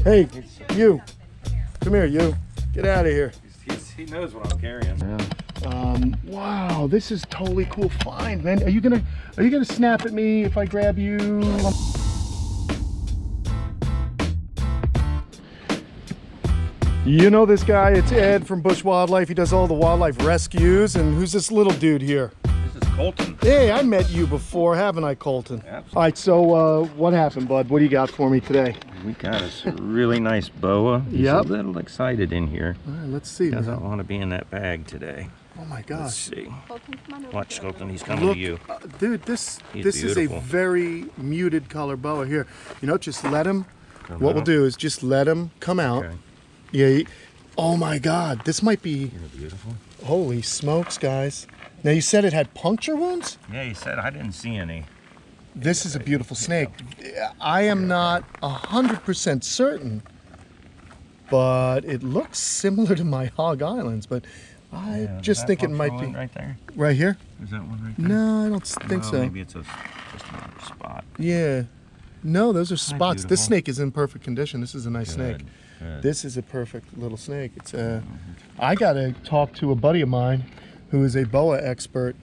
Hey, you. Come here, you. Get out of here. He knows what I'm carrying. Yeah. Wow, this is totally cool find, man. Are you gonna snap at me if I grab you? You know this guy? It's Ed from Bush Wildlife. He does all the wildlife rescues. And who's this little dude here? This is Colton. Hey, I met you before, haven't I, Colton? Absolutely. All right, so what happened, bud? What do you got for me today? We got a really nice boa. He's a little excited in here. All right, let's see. He doesn't want to be in that bag today. Oh my gosh. Let's see. Colton, come on over. Watch, Colton. He's coming to you. Dude, this is a beautiful. very muted color boa here. You know, just let him. Come what out. we'll do is just let him come out. Okay. Yeah. Oh my God, this might be. Isn't it beautiful? Holy smokes, guys! Now you said it had puncture wounds. Yeah, he said I didn't see any. This is a beautiful snake. I am not 100% certain, but it looks similar to my Hog Islands. But I just think it might be right there. right here. Is that one right there? No, I don't think so. Maybe it's just another spot. Yeah. No, those are spots. This beautiful. snake is in perfect condition. This is a nice snake. Good. This is a perfect little snake. It's I gotta talk to a buddy of mine who is a boa expert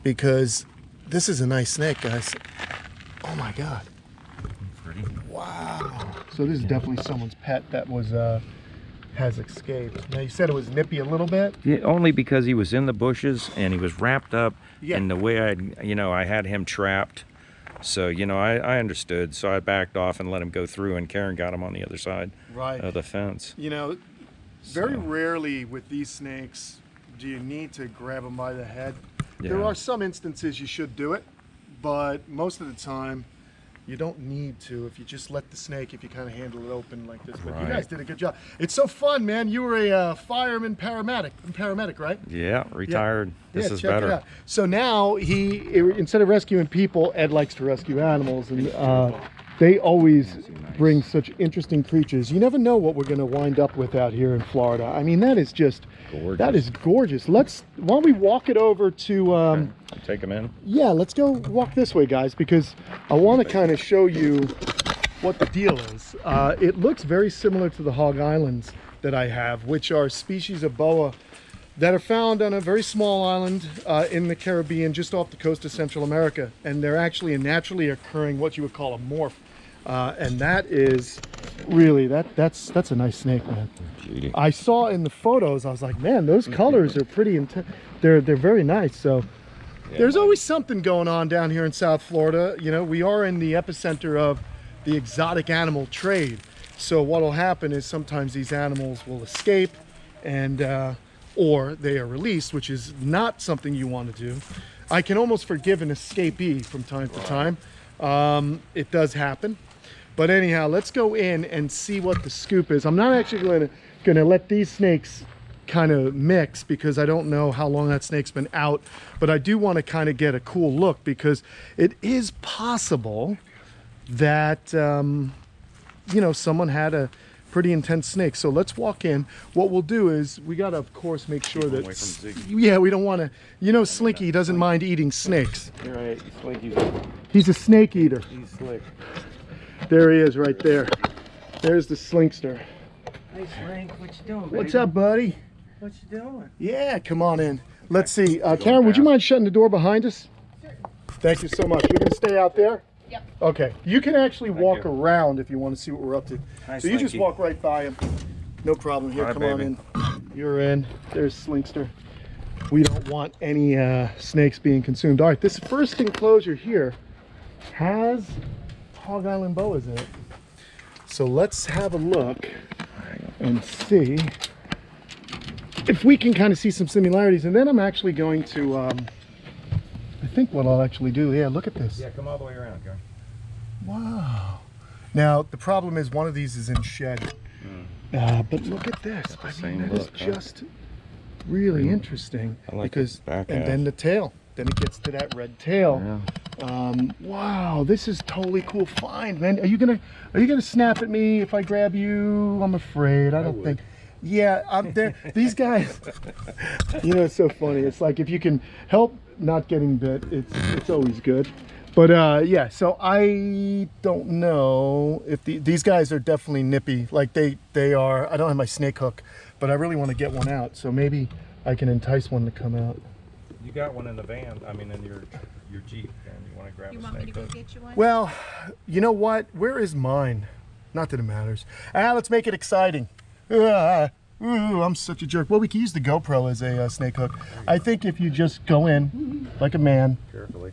because this is a nice snake, guys. Oh my God. Pretty. Wow. So this is definitely someone's pet that was has escaped. Now you said it was nippy a little bit. Yeah, only because he was in the bushes and he was wrapped up. Yeah. And the way I had him trapped. So, I understood. So I backed off and let him go through, and Karen got him on the other side of the fence. You know, very rarely with these snakes do you need to grab them by the head. Yeah. There are some instances you should do it, but most of the time you don't need to if you just let the snake, if you kind of handle it open like this. But you guys did a good job. It's so fun, man. You were a fireman paramedic, right? Yeah, retired. Yeah. This is check better. it out. So now instead of rescuing people, Ed likes to rescue animals, and they always bring such interesting creatures. You never know what we're going to wind up with out here in Florida. I mean, that is just gorgeous. That is gorgeous. Why don't we walk it over to Take him in. yeah, let's go walk this way, guys, because I want to kind of show you what the deal is. It looks very similar to the Hog Islands that I have, which are species of boa that are found on a very small island in the Caribbean, just off the coast of Central America. And they're actually a naturally occurring, what you would call a morph. And that is really, that's a nice snake, man. Beauty. I saw in the photos, I was like, man, those colors are pretty intense. They're very nice. So there's always something going on down here in South Florida. You know, we are in the epicenter of the exotic animal trade. So what'll happen is sometimes these animals will escape and or they are released, which is not something you want to do. I can almost forgive an escapee from time to time. It does happen. But anyhow, let's go in and see what the scoop is. I'm not actually gonna let these snakes kind of mix because I don't know how long that snake's been out, but I do want to kind of get a cool look because it is possible that someone had a pretty intense snake. So let's walk in. What we'll do is we got to, of course, make sure that we don't want to, Slinky doesn't mind eating snakes. You're right. He's a snake eater. He's slick. There he is right there. There's the Slinkster. Hey, Slink, what you doing, baby? What's up, buddy? What you doing? Yeah, come on in. Let's see. Karen, would you mind shutting the door behind us? Sure. Thank you so much. You're going to stay out there? Yep. Okay. You can actually walk around if you want to see what we're up to. Hi, so you just Slinky. walk right by him. No problem. Here, Hi, come on baby. in. You're in. There's Slinkster. We don't want any snakes being consumed. All right, this first enclosure here has Hog Island boas in it. So let's have a look and see if we can kind of see some similarities. And then I'm actually going to, I think what I'll actually do, yeah, look at this. Yeah, come all the way around, Karen. Wow. Now, the problem is one of these is in shed. But look at this. I mean, that is just really interesting. I like because, the back and half. then the tail. Then it gets to that red tail. Yeah. Wow, this is totally cool find, man. Are you gonna snap at me if I grab you? I'm afraid. I don't think. Yeah, I'm there. These guys, it's so funny. It's like if you can help not getting bit, it's always good. But yeah, so I don't know if these guys are definitely nippy. Like they are. I don't have my snake hook, but I really want to get one out. So maybe I can entice one to come out. You got one in the van. I mean, in your Jeep, and you want to grab a snake hook? You want me to go get you one? Well, you know what? Where is mine? Not that it matters. Let's make it exciting. Ooh, I'm such a jerk. Well, we can use the GoPro as a snake hook. I think if you just go in like a man. Carefully.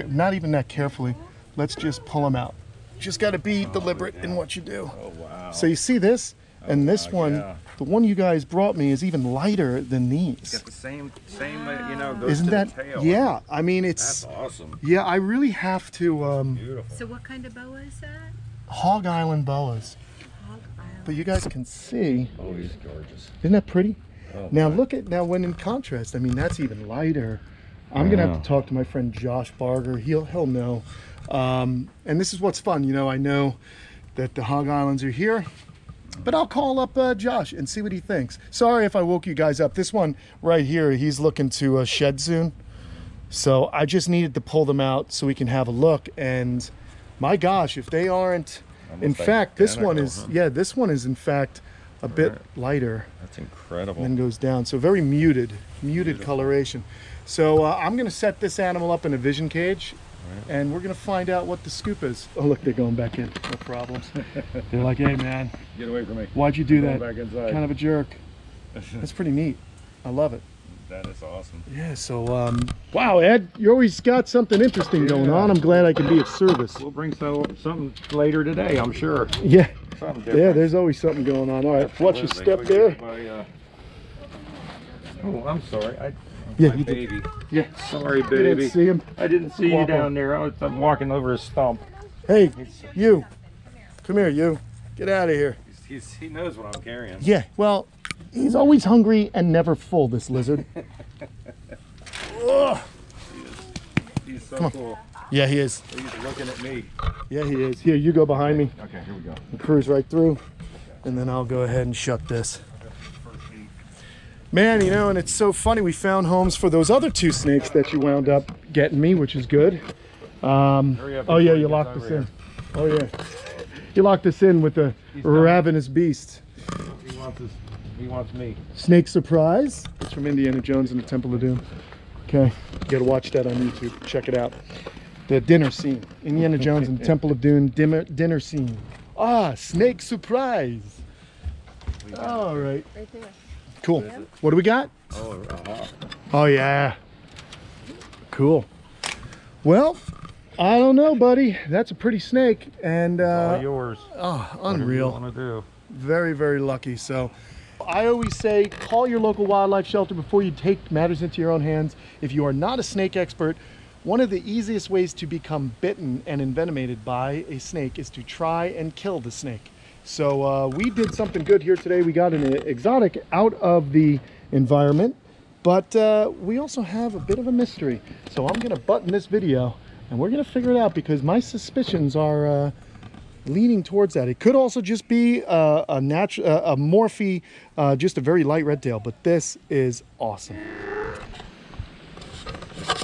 Not even that carefully. Let's just pull them out. Just got to be deliberate in what you do. Oh, wow. So you see this? And this one, yeah. The one you guys brought me is even lighter than these. It's got the same, you know, goes Isn't to that, the tail. yeah, I mean, it's... That's awesome. Yeah, I really have to... Beautiful. So what kind of boa is that? Hog Island boas. Hog Island. But you guys can see... Oh, he's gorgeous. Isn't that pretty? Oh, now look at, now when in contrast, I mean, that's even lighter. I'm gonna have to talk to my friend Josh Barger. He'll know. And this is what's fun, you know. I know that the Hog Islands are here, but I'll call up Josh and see what he thinks. Sorry if I woke you guys up. This one right here, he's looking to shed soon, so I just needed to pull them out so we can have a look. And my gosh, if they aren't, in fact, this one is, yeah, this one is in fact a bit lighter. That's incredible. And then goes down, so very muted coloration. So I'm gonna set this animal up in a vision cage, and we're gonna find out what the scoop is. Oh look, they're going back in, no problems. They're like, hey man, get away from me. Why'd you do that? Back inside. Kind of a jerk. That's pretty neat. I love it. That is awesome. Yeah, so wow, Ed, you always got something interesting going on. I'm glad I can be of service. We'll bring something later today, I'm sure. Yeah. Something different. Yeah, there's always something going on. All right, watch your step there. Oh, I'm sorry. Yeah, you baby. Yeah. Sorry, baby. You didn't see him? I didn't see you down there. I'm walking over a stump. Hey, you. Come here, you. Get out of here. He knows what I'm carrying. Yeah, well, he's always hungry and never full, this lizard. He's so cool. Yeah, he is. He's looking at me. Yeah, he is. Here, you go behind me. Okay, here we go. And cruise right through. And then I'll go ahead and shut this. Man, you know, and it's so funny. We found homes for those other two snakes that you wound up getting me, which is good. Oh, yeah, you locked us in. Oh, yeah. You locked us in with the ravenous beast. He wants me. Snake Surprise. It's from Indiana Jones and the Temple of Doom. Okay, you gotta watch that on YouTube. Check it out. The dinner scene. Indiana Jones and the Temple of Doom dinner scene. Ah, Snake Surprise. All right. Right there. Cool. What do we got? Oh, yeah. Cool. Well, I don't know, buddy. That's a pretty snake. And all yours. Oh, unreal. What do you want to do? Very, very lucky. So I always say call your local wildlife shelter before you take matters into your own hands. If you are not a snake expert, one of the easiest ways to become bitten and envenomated by a snake is to try and kill the snake. So we did something good here today. We got an exotic out of the environment, but we also have a bit of a mystery. So I'm gonna button this video and we're gonna figure it out, because my suspicions are leaning towards that. It could also just be a Morphe, just a very light red tail, but this is awesome.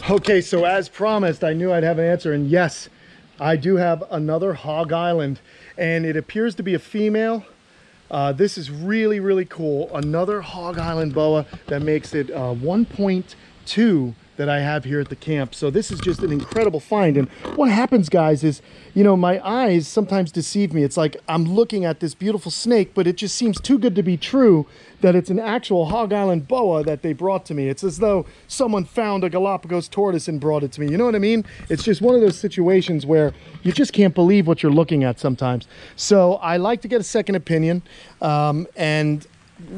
Okay, so as promised, I knew I'd have an answer, and yes, I do have another Hog Island, and it appears to be a female. This is really, really cool. Another Hog Island boa that makes it 1.2 that I have here at the camp. So this is just an incredible find. And what happens, guys, is, you know, my eyes sometimes deceive me. It's like I'm looking at this beautiful snake, but it just seems too good to be true that it's an actual Hog Island boa that they brought to me. It's as though someone found a Galapagos tortoise and brought it to me. You know what I mean? It's just one of those situations where you just can't believe what you're looking at sometimes. So I like to get a second opinion, and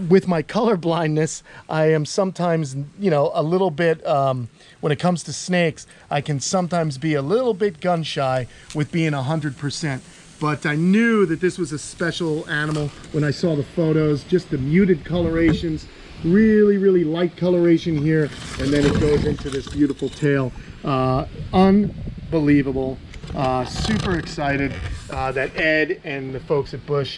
with my color blindness, I am sometimes, you know, a little bit, when it comes to snakes, I can sometimes be a little bit gun shy with being 100%. But I knew that this was a special animal when I saw the photos, just the muted colorations, really, really light coloration here. And then it goes into this beautiful tail. Unbelievable. Super excited that Ed and the folks at Bush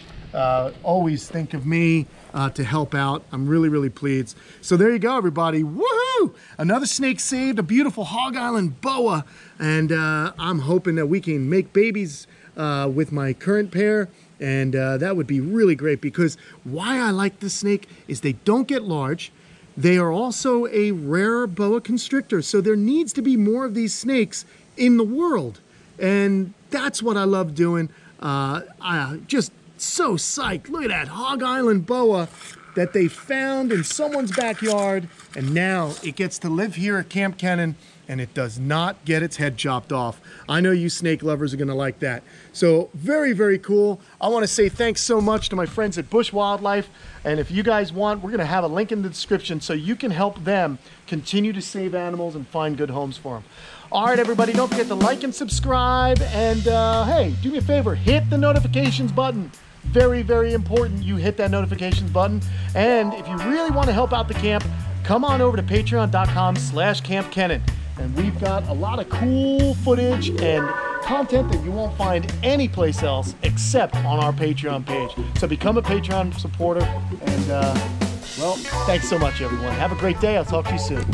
always think of me to help out. I'm really, really pleased. So there you go, everybody. Woohoo! Woo! Another snake saved, a beautiful Hog Island boa. And I'm hoping that we can make babies with my current pair. And that would be really great, because why I like this snake is they don't get large. They are also a rare boa constrictor. So there needs to be more of these snakes in the world. And that's what I love doing. I just so psyched. Look at that Hog Island boa that they found in someone's backyard, and now it gets to live here at Camp Kenan, and it does not get its head chopped off. I know you snake lovers are gonna like that. So very, very cool. I wanna say thanks so much to my friends at Bush Wildlife, and if you guys want, we're gonna have a link in the description so you can help them continue to save animals and find good homes for them. All right, everybody, don't forget to like and subscribe, and hey, do me a favor, hit the notifications button. Very, very important you hit that notifications button. And if you really want to help out the camp, come on over to patreon.com/campkenan. And we've got a lot of cool footage and content that you won't find anyplace else except on our Patreon page. So become a Patreon supporter. And well, thanks so much, everyone. Have a great day. I'll talk to you soon.